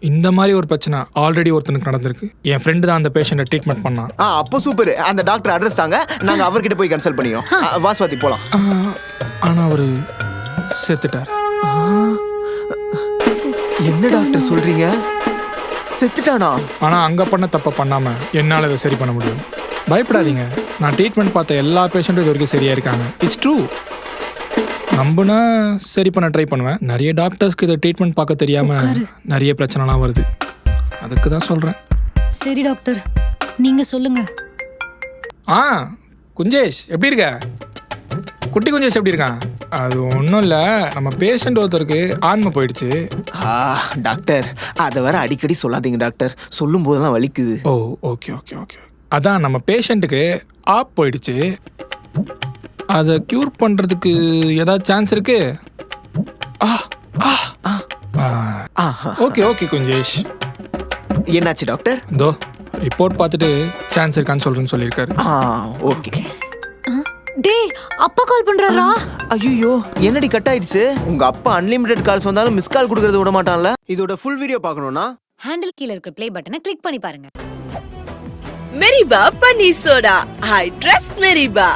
இந்த மாதிரி ஒரு பிரச்சனை ஆல்ரெடி ஒருத்தனுக்கு நடந்திருக்கு. என் ஃப்ரெண்டு தான் அந்த பேஷண்ட்டை ட்ரீட்மெண்ட் பண்ணான். அப்போ சூப்பர். அந்த டாக்டர் அட்ரஸ் தாங்க, நாங்க அவர்கிட்ட போய் கன்சல்ட் பண்ணிக்கிறோம். வாஸ்வாதி போலாம். ஆனால் அவர் செத்துட்டார். என்ன டாக்டர் சொல்றீங்க? செத்துட்டானா? ஆனால் அங்கே பண்ண தப்பை பண்ணாமல் என்னால் இதை சரி பண்ண முடியும். பயப்படாதீங்க, நான் ட்ரீட்மெண்ட் பார்த்த எல்லா பேஷண்ட்டும் இது வரைக்கும் சரியாக இருக்காங்க. It's true. நம்புனா சரி பண்ண ட்ரை பண்ணுவேன். நிறைய டாக்டர்ஸ்க்கு இதை ட்ரீட்மெண்ட் பார்க்க தெரியாமல் நிறைய பிரச்சனைலாம் வருது. அதுக்கு தான் சொல்கிறேன். சரி டாக்டர், நீங்க சொல்லுங்க. குஞ்சேஷ் எப்படி இருக்க? குட்டி குஞ்சேஷ் எப்படி இருக்கான்? அது ஒன்றும் இல்லை, நம்ம பேஷண்ட் ஒருத்தருக்கு ஆன்மை போயிடுச்சு. டாக்டர் அதை வேற அடிக்கடி சொல்லாதீங்க டாக்டர், சொல்லும் போதெல்லாம் வலிக்குது. ஓ ஓகே ஓகே ஓகே. அதான் நம்ம பேஷண்ட்டுக்கு ஆப் போயிடுச்சு. அதை க்யூர் பண்ணுறதுக்கு ஏதாவது சான்ஸ் இருக்கு? Okay okay Kunjesh. என்னாச்சு டாக்டர்? இதோ ரிப்போர்ட் பார்த்துட்டு சான்ஸ் இருக்கான்னு சொல்கிறேன்னு சொல்லியிருக்காரு. ஓகே. டேய், அப்பா கால் பண்றாரா? ஐயோ, என்னடி கட் ஆயிடுச்சு? உங்க அப்பா அன்லிமிட்டெட் கால்ஸ் வந்தாலும் மிஸ் கால் கொடுக்கறது விட மாட்டான்ல. இதோட ஃபுல் வீடியோ பார்க்கணும்னா ஹேண்டில் கீழ இருக்க ப்ளே பட்டனை கிளிக் பண்ணி பாருங்க. மெரிபா பன்னீர் சோடா. I trust மெரிபா.